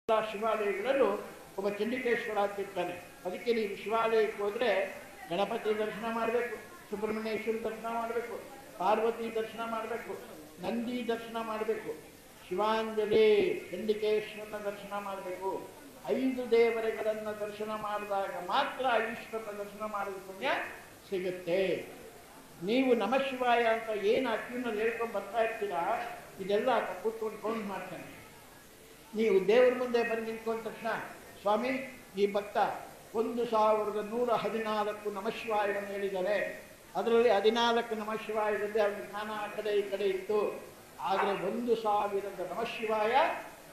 ಶಿವಾಲಯಗಳಲ್ಲೂ ಒಬ್ಬ ಚಂಡಿಕೇಶ್ವರ ಅಂತ ಇರ್ತಾನೆ. ಅದಕ್ಕೆ ನೀವು ಶಿವಾಲಯಕ್ಕೆ ಹೋದರೆ ಗಣಪತಿ ದರ್ಶನ ಮಾಡಬೇಕು, ಸುಬ್ರಹ್ಮಣ್ಯೇಶ್ವರ ದರ್ಶನ ಮಾಡಬೇಕು, ಪಾರ್ವತಿ ದರ್ಶನ ಮಾಡಬೇಕು, ನಂದಿ ದರ್ಶನ ಮಾಡಬೇಕು, ಶಿವಾಂಜಲಿ ಚಂಡಿಕೇಶ್ವರನ ದರ್ಶನ ಮಾಡಬೇಕು. 5 ದೇವರುಗಳನ್ನು ದರ್ಶನ ಮಾಡಿದಾಗ ಮಾತ್ರ ಈಶ್ವರನ ದರ್ಶನ ಮಾಡಿದ ಪುಣ್ಯ ಸಿಗುತ್ತೆ. ನೀವು ನಮಃ ಶಿವಾಯ ಅಂತ ಏನು ಅಕ್ಕಿನಲ್ಲಿ ಹೇಳ್ಕೊಂಡು ಬರ್ತಾ ಇರ್ತೀರಾ, ಇದೆಲ್ಲ ಕೂತ್ಕೊಂಡು ಕೌಂಟ್ ಮಾಡ್ತಾನೆ. ನೀವು ದೇವ್ರ ಮುಂದೆ ಬಂದು ನಿಂತ್ಕೊಂಡ ತಕ್ಷಣ, ಸ್ವಾಮಿ ಈ ಭಕ್ತ 1114 ನಮಃ ಶಿವಾಯವನ್ನು ಹೇಳಿದ್ದಾರೆ, ಅದರಲ್ಲಿ 14 ನಮಃ ಶಿವಾಯದಲ್ಲಿ ಅವನ ಜ್ಞಾನ ಆ ಕಡೆ ಈ ಕಡೆ ಇತ್ತು, ಆದರೆ 1000 ನಮಃ ಶಿವಾಯ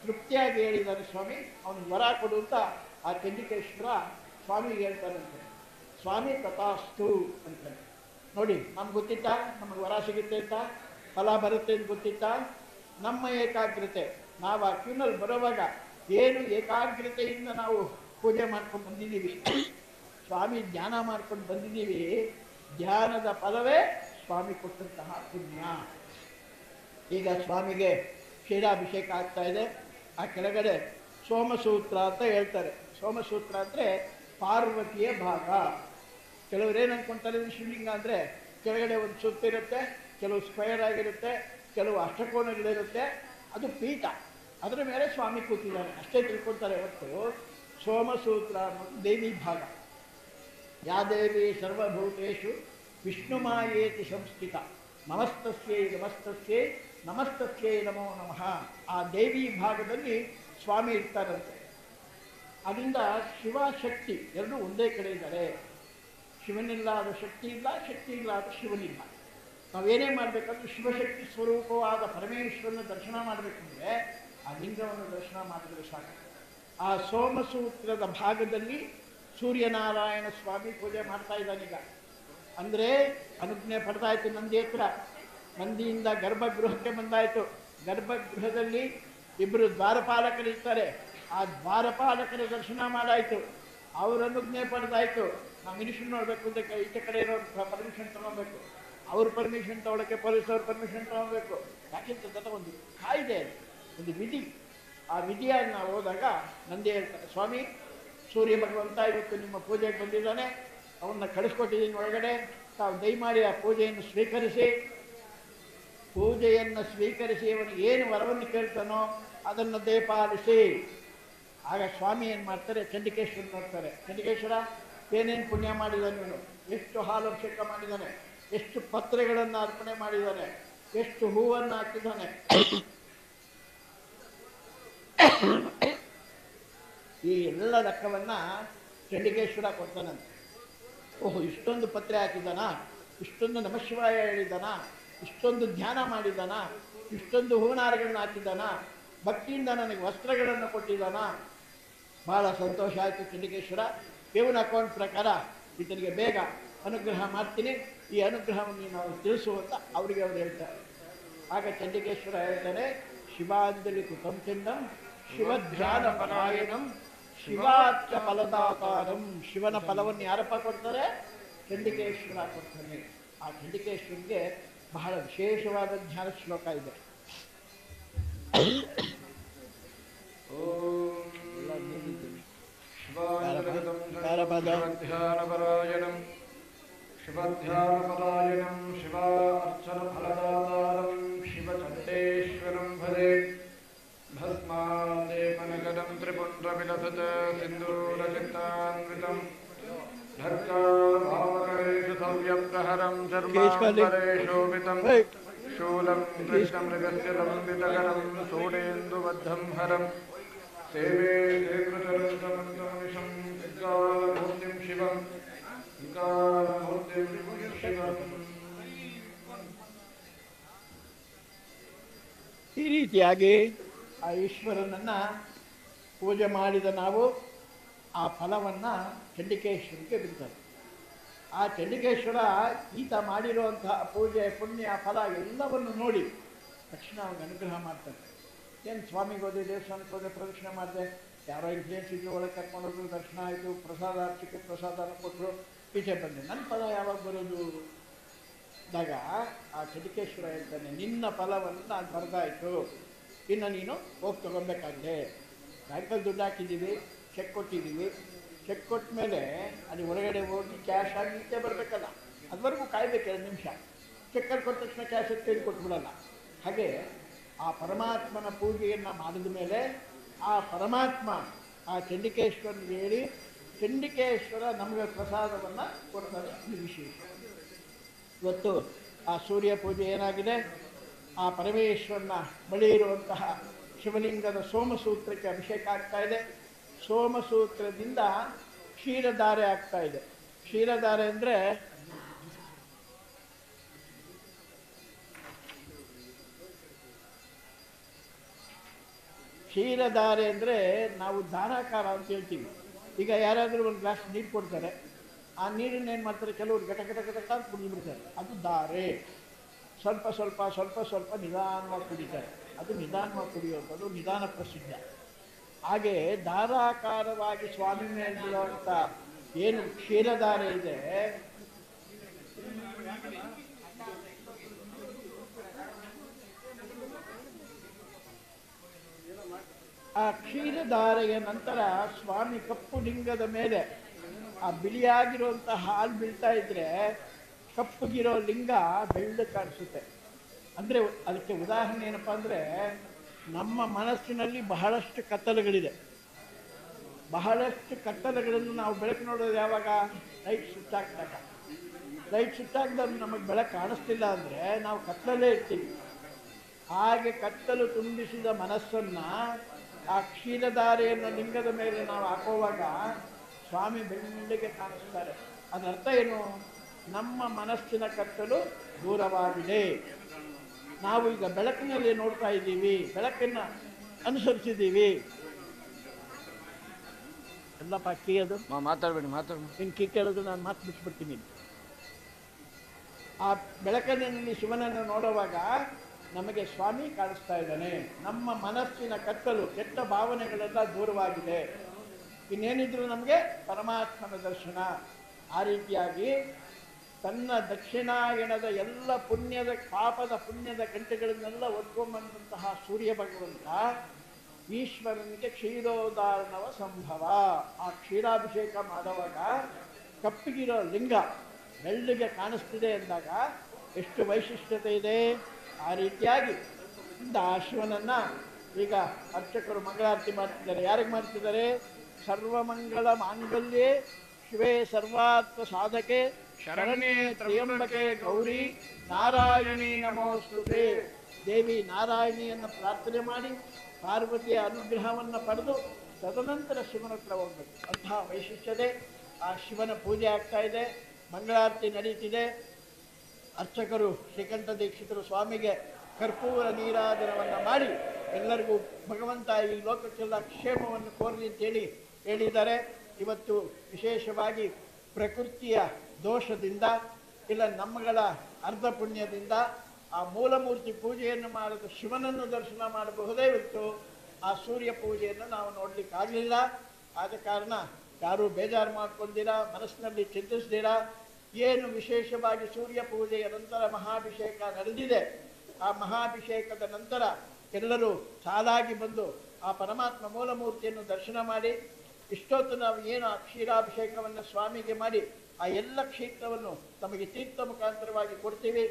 ತೃಪ್ತಿಯಾಗಿ ಹೇಳಿದ್ದಾರೆ ಸ್ವಾಮಿ, ಅವನಿಗೆ ವರ ಕೊಡು ಅಂತ ಆ ಚಂಡಿಕೇಶ್ವರ ಸ್ವಾಮಿಗೆ ಹೇಳ್ತಾರಂತೆ. ಸ್ವಾಮಿ ತಥಾಸ್ತು ಅಂತಾರೆ. ನೋಡಿ, ನಮ್ಗೆ ಗೊತ್ತಿತ್ತಾ ನಮಗೆ ವರ ಸಿಗುತ್ತೆ ಅಂತ, ಫಲ ಬರುತ್ತೆ ಅಂತ ಗೊತ್ತಿತ್ತಾ? ನಮ್ಮ ಏಕಾಗ್ರತೆ, ನಾವು ಆ ಕ್ಯೂನಲ್ಲಿ ಬರುವಾಗ ಏನು ಏಕಾಗ್ರತೆಯಿಂದ ನಾವು ಪೂಜೆ ಮಾಡ್ಕೊಂಡು ಬಂದಿದ್ದೀವಿ, ಸ್ವಾಮಿ ಧ್ಯಾನ ಮಾಡ್ಕೊಂಡು ಬಂದಿದ್ದೀವಿ, ಧ್ಯಾನದ ಫಲವೇ ಸ್ವಾಮಿ ಕೊಟ್ಟಂತಹ ಪುಣ್ಯ. ಈಗ ಸ್ವಾಮಿಗೆ ಕ್ಷೀರಾಭಿಷೇಕ ಆಗ್ತಾ ಇದೆ. ಆ ಕೆಳಗಡೆ ಸೋಮಸೂತ್ರ ಅಂತ ಹೇಳ್ತಾರೆ. ಸೋಮಸೂತ್ರ ಅಂದರೆ ಪಾರ್ವತಿಯ ಭಾಗ. ಕೆಲವರು ಏನು ಅಂದ್ಕೊಳ್ತಾರೆ, ಶಿವಲಿಂಗ ಅಂದರೆ ಕೆಳಗಡೆ ಒಂದು ಸುತ್ತಿರುತ್ತೆ, ಕೆಲವು ಸ್ಕ್ವೇರ್ ಆಗಿರುತ್ತೆ, ಕೆಲವು ಅಷ್ಟಕೋನಗಳಿರುತ್ತೆ, ಅದು ಪೀಠ, ಅದರ ಮೇಲೆ ಸ್ವಾಮಿ ಕೂತಿದ್ದಾನೆ ಅಷ್ಟೇ ತಿಳ್ಕೊಳ್ತಾರೆ ಹೊರತು ಸೋಮಸೂತ್ರ ಅನ್ನೋದು ದೇವಿ ಭಾಗ. ಯಾ ದೇವಿ ಸರ್ವಭೂತೇಷು ವಿಷ್ಣುಮಾಯೇತಿ ಸಂಸ್ಥಿತ ನಮಸ್ತಸ್ಯೈ ನಮಸ್ತಸ್ಯೈ ನಮಸ್ತಸ್ಯೈ ನಮೋ ನಮಃ. ಆ ದೇವಿ ಭಾಗದಲ್ಲಿ ಸ್ವಾಮಿ ಇರ್ತಾರಂತೆ. ಅದರಿಂದ ಶಿವ ಶಕ್ತಿ ಎರಡೂ ಒಂದೇ ಕಡೆ ಇದ್ದಾರೆ. ಶಿವನಿಲ್ಲಾದ ಶಕ್ತಿ ಇಲ್ಲ, ಶಕ್ತಿ ಇಲ್ಲಾದ ಶಿವನಿಲ್ಲ. ನಾವೇನೇ ಮಾಡಬೇಕಂದ್ರೆ ಶಿವಶಕ್ತಿ ಸ್ವರೂಪವಾದ ಪರಮೇಶ್ವರನ ದರ್ಶನ ಮಾಡಬೇಕಂದ್ರೆ ಆ ಲಿಂಗವನ್ನು ದರ್ಶನ ಮಾಡಿದರೆ ಸಾಕು. ಆ ಸೋಮಸೂತ್ರದ ಭಾಗದಲ್ಲಿ ಸೂರ್ಯನಾರಾಯಣ ಸ್ವಾಮಿ ಪೂಜೆ ಮಾಡ್ತಾ ಇದ್ದಾನೀಗ. ಅಂದರೆ ಅನುಜ್ಞೆ ಪಡೆದಾಯಿತು ನಂದಿ ಹತ್ರ, ನಂದಿಯಿಂದ ಗರ್ಭಗೃಹಕ್ಕೆ ಬಂದಾಯಿತು. ಗರ್ಭಗೃಹದಲ್ಲಿ 2 ದ್ವಾರಪಾಲಕರಿರ್ತಾರೆ. ಆ ದ್ವಾರಪಾಲಕರ ದರ್ಶನ ಮಾಡಾಯಿತು, ಅವ್ರ ಅನುಜ್ಞೆ ಪಡೆದಾಯಿತು. ನಾವು ಮಿನಿಷನ್ ನೋಡಬೇಕು ಅಂದರೆ ಈಚೆ ಕಡೆ ಇರೋ ಪರ್ಮಿಷನ್ ತಗೊಳ್ಬೇಕು, ಅವ್ರ ಪರ್ಮಿಷನ್ ತಗೊಳ್ಳೋಕ್ಕೆ ಪೊಲೀಸವ್ರ ಪರ್ಮಿಷನ್ ತಗೊಳ್ಬೇಕು. ಯಾಕೆಂತ ಒಂದು ಕಾಯ್ದೆ, ಒಂದು ವಿಧಿ. ಆ ವಿಧಿಯಾಗಿ ನಾವು ಹೋದಾಗ ನಂದಿ ಹೇಳ್ತಾರೆ, ಸ್ವಾಮಿ ಸೂರ್ಯ ಭಗವಂತ ಇವತ್ತು ನಿಮ್ಮ ಪೂಜೆಗೆ ಬಂದಿದ್ದಾನೆ, ಅವನ್ನ ಕಳಿಸ್ಕೊಟ್ಟಿದ್ದೀನಿ ಒಳಗಡೆ, ತಾವು ದಯಮಾಡಿ ಆ ಪೂಜೆಯನ್ನು ಸ್ವೀಕರಿಸಿ. ಪೂಜೆಯನ್ನು ಸ್ವೀಕರಿಸಿ ಅವನಿಗೆ ಏನು ವರವನ್ನು ಕೇಳ್ತಾನೋ ಅದನ್ನು ದಯಪಾಲಿಸಿ. ಆಗ ಸ್ವಾಮಿ ಏನು ಮಾಡ್ತಾರೆ, ಚಂಡಿಕೇಶ್ವರ ನೋಡ್ತಾರೆ. ಚಂಡಿಕೇಶ್ವರ ಏನೇನು ಪುಣ್ಯ ಮಾಡಿದ್ದಾನೆ ಇವನು, ಎಷ್ಟು ಹಾಲು ಅಭಿಷೇಕ ಮಾಡಿದ್ದಾನೆ, ಎಷ್ಟು ಪತ್ರೆಗಳನ್ನು ಅರ್ಪಣೆ ಮಾಡಿದ್ದಾನೆ, ಎಷ್ಟು ಹೂವನ್ನು ಹಾಕಿದ್ದಾನೆ. ಈ ಎಲ್ಲ ಲೆಕ್ಕವನ್ನ ಚಂಡಿಕೇಶ್ವರ ಕೊಡ್ತಾನಂತೆ. ಓಹೋ, ಇಷ್ಟೊಂದು ಪತ್ರೆ ಹಾಕಿದ್ದಾನ, ಇಷ್ಟೊಂದು ನಮಃಶಿವಾಯ ಹೇಳಿದ್ದಾನ, ಇಷ್ಟೊಂದು ಧ್ಯಾನ ಮಾಡಿದ್ದಾನ, ಇಷ್ಟೊಂದು ಹೂನಾರಗಳನ್ನು ಹಾಕಿದ್ದಾನ, ಭಕ್ತಿಯಿಂದ ನನಗೆ ವಸ್ತ್ರಗಳನ್ನು ಕೊಟ್ಟಿದ್ದಾನ. ಬಹಳ ಸಂತೋಷ ಆಯಿತು ಚಂಡಿಕೇಶ್ವರ. ಇವನ ಅಕೌಂಟ್ ಪ್ರಕಾರ ಈತನಿಗೆ ಬೇಗ ಅನುಗ್ರಹ ಮಾಡ್ತೀನಿ, ಈ ಅನುಗ್ರಹವನ್ನು ನಾವು ತಿಳಿಸುವಂತ ಅವರಿಗೆ ಅವರು ಹೇಳ್ತಾರೆ. ಆಗ ಚಂಡಿಕೇಶ್ವರ ಹೇಳ್ತಾರೆ, ಶಿವಾಂಜಲಿ ಕೃತಂ ಚಂದಂ ಶಿವಧ್ಯಾನ ಪರಾಯಣಂ ಶಿವಾಚ ಫಲದಾಕಾರಂ. ಶಿವನ ಫಲವನ್ನು ಯಾರಪ್ಪ ಕೊಡ್ತಾರೆ? ಚಂಡಿಕೇಶ್ವರ ಕೊಡ್ತಾನೆ. ಆ ಚಂಡಿಕೇಶ್ವರಿಗೆ ಬಹಳ ವಿಶೇಷವಾದ ಧ್ಯಾನ ಶ್ಲೋಕ ಇದೆ. ಶಿವಧ್ಯಾನಪರಾಯಣಂ ಶಿವಧ್ಯಾನಪರಾಯಣಂ ಶಿವಾರ್ಚನ ಫಲದಾತಾರಂ ಶಿವಚಂಡೇಶ್ವರಂ ಭಜೆ. ಭಸ್ಮಾದೇಪನಗರಂ ತ್ರಿಪುಂಡ್ರವಿಲಸತ ಸಿಂಧೂರಚಿತ್ತಾನ್ವಿತಂ ಧರ್ಕಾಭಾವಕರೇಷು ಸವ್ಯಪ್ರಹರಂ ಚರ್ಮಾಂಬರೇಶೋಭಿತಂ ಶೂಲಂ ಕೃಷ್ಣಮೃಗಸ್ಯ ಲಂಬಿತಕರಂ ಸೂಡೇಂದುಬದ್ಧಂ ಹರಂ ಸೇವೆ ದೇವೃತರಂತಮಂತಮನಿಶಂ ವಿಕಾರಮೂರ್ತಿಂ ಶಿವಂ ವಿಕಾರಮೂರ್ತಿಂ ಶಿವಂ. ಈ ರೀತಿಯಾಗಿ ಆ ಈಶ್ವರನನ್ನ ಪೂಜೆ ಮಾಡಿದ ನಾವು ಆ ಫಲವನ್ನು ಚಂಡಿಕೇಶ್ವರಿಗೆ ಬಿಡ್ತಾರೆ. ಆ ಚಂಡಿಕೇಶ್ವರ ಈತ ಮಾಡಿರುವಂತಹ ಪೂಜೆ ಪುಣ್ಯ ಫಲ ಎಲ್ಲವನ್ನು ನೋಡಿ ತಕ್ಷಣ ಅವ್ರಿಗೆ ಅನುಗ್ರಹ ಮಾಡ್ತಾರೆ. ಏನು ಸ್ವಾಮಿಗೆ ಹೋದೆ, ದೇವಸ್ಥಾನಕ್ಕೆ ಹೋದೆ, ಪ್ರದಕ್ಷಿಣೆ ಮಾಡಿದೆ, ಯಾರೋ ಇನ್ಫ್ಲೂಯೆನ್ಸ್ ಇದ್ರು, ಒಳಗೆ ಕರ್ಕೊಂಡೋದ್ರು, ದರ್ಶನ ಆಯಿತು, ಪ್ರಸಾದ ಅರ್ಚಕ್ಕೆ ಪ್ರಸಾದನ ಕೊಟ್ಟರು, ಈಚೆ ಬಂದೆ, ನನ್ನ ಫಲ ಯಾವಾಗ ಬರೋದು ಅಂದಾಗ ಆ ಚಂಡಿಕೇಶ್ವರ ಹೇಳ್ತಾನೆ, ನಿನ್ನ ಫಲವನ್ನು ನಾನು ಬರೆದಾಯಿತು, ಇನ್ನು ನೀನು ಹೋಗಿ ತಗೊಬೇಕಾಗಿದೆ. ಬ್ಯಾಂಕಲ್ಲಿ ದುಡ್ಡು ಹಾಕಿದ್ದೀವಿ, ಚೆಕ್ ಕೊಟ್ಟಿದ್ದೀವಿ. ಚೆಕ್ ಕೊಟ್ಟ ಮೇಲೆ ಅಲ್ಲಿ ಹೊರಗಡೆ ಹೋಗಿ ಕ್ಯಾಶ್ ಆಗಲಿಕ್ಕೆ ಬರಬೇಕಲ್ಲ, ಅದುವರೆಗೂ ಕಾಯಬೇಕು 2 ನಿಮಿಷ. ಚೆಕ್ಕಲ್ಲಿ ಕೊಟ್ಟ ತಕ್ಷಣ ಕ್ಯಾಶ್ ಎತ್ತಿ ಕೊಟ್ಬಿಡಲ್ಲ. ಹಾಗೆ ಆ ಪರಮಾತ್ಮನ ಪೂಜೆಯನ್ನು ಮಾಡಿದ ಮೇಲೆ ಆ ಪರಮಾತ್ಮ ಆ ಚಂಡಿಕೇಶ್ವರನಿಗೆ ಹೇಳಿ ಚಂಡಿಕೇಶ್ವರ ನಮಗೆ ಪ್ರಸಾದವನ್ನು ಕೊಡ್ತಾರೆ. ಇದು ವಿಶೇಷ. ಇವತ್ತು ಆ ಸೂರ್ಯ ಪೂಜೆ ಏನಾಗಿದೆ, ಆ ಪರಮೇಶ್ವರನ ಬಳಿ ಇರುವಂತಹ ಶಿವಲಿಂಗದ ಸೋಮಸೂತ್ರಕ್ಕೆ ಅಭಿಷೇಕ ಆಗ್ತಾ ಇದೆ. ಸೋಮಸೂತ್ರದಿಂದ ಕ್ಷೀರಧಾರೆ ಆಗ್ತಾ ಇದೆ. ಕ್ಷೀರಧಾರೆ ಅಂದರೆ ನಾವು ಧಾರಾಕಾರ ಅಂತ ಹೇಳ್ತೀವಿ. ಈಗ ಯಾರಾದರೂ ಒಂದು ಗ್ಲಾಸ್ ನೀರು ಕೊಡ್ತಾರೆ, ಆ ನೀರನ್ನು ಏನು ಮಾಡ್ತಾರೆ, ಕೆಲವರು ಘಟ ಘಟ ಘಟ ಅಂತ ಕುಡಿದ್ಬಿಡ್ತಾರೆ. ಅದು ಧಾರೆ. ಸ್ವಲ್ಪ ಸ್ವಲ್ಪ ಸ್ವಲ್ಪ ಸ್ವಲ್ಪ ನಿಧಾನವಾಗಿ ಕುಡಿತಾರೆ. ಅದು ನಿಧಾನವಾಗಿ ಕುಡಿಯುವಂಥದ್ದು ನಿಧಾನ ಪ್ರಸಿದ್ಧ. ಹಾಗೆ ಧಾರಾಕಾರವಾಗಿ ಸ್ವಾಮಿ ಮೇಲೆ ಬೀಳುವಂಥ ಏನು ಕ್ಷೀರಧಾರೆ ಇದೆ, ಆ ಕ್ಷೀರಧಾರೆಯ ನಂತರ ಸ್ವಾಮಿ ಕಪ್ಪು ಲಿಂಗದ ಮೇಲೆ ಆ ಬಿಳಿಯಾಗಿರುವಂಥ ಹಾಲು ಬೀಳ್ತಾ ಇದ್ರೆ ಕಪ್ಪಗಿರೋ ಲಿಂಗ ಬೆಳ್ಳಗೆ ಕಾಣಿಸುತ್ತೆ. ಅಂದರೆ ಅದಕ್ಕೆ ಉದಾಹರಣೆ ಏನಪ್ಪ ಅಂದರೆ, ನಮ್ಮ ಮನಸ್ಸಿನಲ್ಲಿ ಬಹಳಷ್ಟು ಕತ್ತಲೆಗಳಿದೆ. ಬಹಳಷ್ಟು ಕತ್ತಲೆಗಳನ್ನು ನಾವು ಬೆಳಕು ನೋಡೋದು ಯಾವಾಗ? ಲೈಟ್ ಸ್ವಿಚ್ ಹಾಕಿದಾಗ. ಲೈಟ್ ಸ್ವಿಚ್ ಹಾಕಿದಾಗ ನಮಗೆ ಬೆಳಕು ಕಾಣಿಸ್ತಿಲ್ಲ ಅಂದರೆ ನಾವು ಕತ್ತಲಲ್ಲೇ ಇರ್ತೀವಿ. ಹಾಗೆ ಕತ್ತಲು ತುಂಬಿಸಿದ ಮನಸ್ಸನ್ನು ಆ ಕ್ಷೀರಧಾರೆಯನ್ನು ಲಿಂಗದ ಮೇಲೆ ನಾವು ಹಾಕುವಾಗ ಸ್ವಾಮಿ ಬೆಳ್ಳಿಗೆ ಕಾಣಿಸ್ತಾರೆ. ಅದರ್ಥ ಏನು? ನಮ್ಮ ಮನಸ್ಸಿನ ಕತ್ತಲು ದೂರವಾಗಿದೆ. ನಾವು ಈಗ ಬೆಳಕಿನಲ್ಲಿ ನೋಡ್ತಾ ಇದ್ದೀವಿ, ಬೆಳಕನ್ನು ಅನುಸರಿಸಿದ್ದೀವಿ. ಎಲ್ಲಪ್ಪ ಕೀ ಅದು ಮಾತಾಡಬೇಡಿ, ಇನ್ನು ಕೀ ಕೇಳೋದು ನಾನು ಮಾತು ಬಿಟ್ಬಿಡ್ತೀನಿ. ಆ ಬೆಳಕಿನಲ್ಲಿ ಶಿವನನ್ನು ನೋಡುವಾಗ ನಮಗೆ ಸ್ವಾಮಿ ಕಾಣಿಸ್ತಾ ಇದ್ದಾನೆ. ನಮ್ಮ ಮನಸ್ಸಿನ ಕತ್ತಲು ಕೆಟ್ಟ ಭಾವನೆಗಳೆಲ್ಲ ದೂರವಾಗಿದೆ. ಇನ್ನೇನಿದ್ರು ನಮಗೆ ಪರಮಾತ್ಮನ ದರ್ಶನ. ಆ ರೀತಿಯಾಗಿ ತನ್ನ ದಕ್ಷಿಣಾಯಣದ ಎಲ್ಲ ಪಾಪದ ಪುಣ್ಯದ ಗಂಟೆಗಳನ್ನೆಲ್ಲ ಒದ್ಕೊಂಬಂತಹ ಸೂರ್ಯ ಭಗವಂತ ಈಶ್ವರನಿಗೆ ಕ್ಷೀರೋದಾರಣವ ಸಂಭವ. ಆ ಕ್ಷೀರಾಭಿಷೇಕ ಮಾಡುವಾಗ ಕಪ್ಪಿಗಿರೋ ಲಿಂಗ ಬೆಳ್ಳಿಗೆ ಕಾಣಿಸ್ತಿದೆ ಎಂದಾಗ ಎಷ್ಟು ವೈಶಿಷ್ಟ್ಯತೆ ಇದೆ. ಆ ರೀತಿಯಾಗಿ ಆ ಶಿವನನ್ನು ಈಗ ಅರ್ಚಕರು ಮಂಗಳಾರತಿ ಮಾಡ್ತಿದ್ದಾರೆ. ಯಾರಿಗೆ ಮಾಡ್ತಿದ್ದಾರೆ? ಸರ್ವಮಂಗಳ ಮಾಂಗಲ್ಯೆ ಶಿವೇ ಸರ್ವಾತ್ಮ ಸಾಧಕೆ ಶರಣ್ಯೇ ತ್ರ್ಯಂಬಕೆ ಗೌರಿ ನಾರಾಯಣಿ ನಮೋಸ್ತುತೆ. ದೇವಿ ನಾರಾಯಣಿಯನ್ನು ಪ್ರಾರ್ಥನೆ ಮಾಡಿ ಪಾರ್ವತಿಯ ಅನುಗ್ರಹವನ್ನು ಪಡೆದು ತದನಂತರ ಶಿವನ ಹತ್ರ ಹೋಗ್ಬೇಕು. ಅಂತಹ ವೈಶಿಷ್ಟ್ಯತೆ. ಆ ಶಿವನ ಪೂಜೆ ಆಗ್ತಾ ಇದೆ, ಮಂಗಳಾರತಿ ನಡೀತಿದೆ. ಅರ್ಚಕರು ಶ್ರೀಕಂಠ ದೀಕ್ಷಿತರು ಸ್ವಾಮಿಗೆ ಕರ್ಪೂರ ನೀರಾಜನವನ್ನು ಮಾಡಿ ಎಲ್ಲರಿಗೂ ಭಗವಂತ ಈ ಲೋಕಕ್ಕೆಲ್ಲ ಕ್ಷೇಮವನ್ನು ಕೋರಲಿ ಅಂತೇಳಿ ಹೇಳಿದ್ದಾರೆ. ಇವತ್ತು ವಿಶೇಷವಾಗಿ ಪ್ರಕೃತಿಯ ದೋಷದಿಂದ ಇಲ್ಲ ನಮ್ಮಗಳ ಅರ್ಧ ಪುಣ್ಯದಿಂದ ಆ ಮೂಲಮೂರ್ತಿ ಪೂಜೆಯನ್ನು ಮಾಡಿದ ಶಿವನನ್ನು ದರ್ಶನ ಮಾಡಬಹುದೇ ಹೊರತು ಆ ಸೂರ್ಯ ಪೂಜೆಯನ್ನು ನಾವು ನೋಡಲಿಕ್ಕಾಗಲಿಲ್ಲ. ಆದ ಕಾರಣ ಯಾರೂ ಬೇಜಾರು ಮಾಡ್ಕೊಂಡಿರ, ಮನಸ್ಸಿನಲ್ಲಿ ಚಿಂತಿಸ್ದಿರ. ಏನು ವಿಶೇಷವಾಗಿ ಸೂರ್ಯ ಪೂಜೆಯ ನಂತರ ಮಹಾಭಿಷೇಕ ನಡೆದಿದೆ, ಆ ಮಹಾಭಿಷೇಕದ ನಂತರ ಎಲ್ಲರೂ ಸಾಲಾಗಿ ಬಂದು ಆ ಪರಮಾತ್ಮ ಮೂಲಮೂರ್ತಿಯನ್ನು ದರ್ಶನ ಮಾಡಿ ಇಷ್ಟೊತ್ತು ನಾವು ಏನು ಆ ಕ್ಷೀರಾಭಿಷೇಕವನ್ನು ಸ್ವಾಮಿಗೆ ಮಾಡಿ ಆ ಎಲ್ಲ ಕ್ಷೇತ್ರವನ್ನು ತಮಗೆ ತೀರ್ಥ ಮುಖಾಂತರವಾಗಿ ಕೊಡ್ತೀವಿ.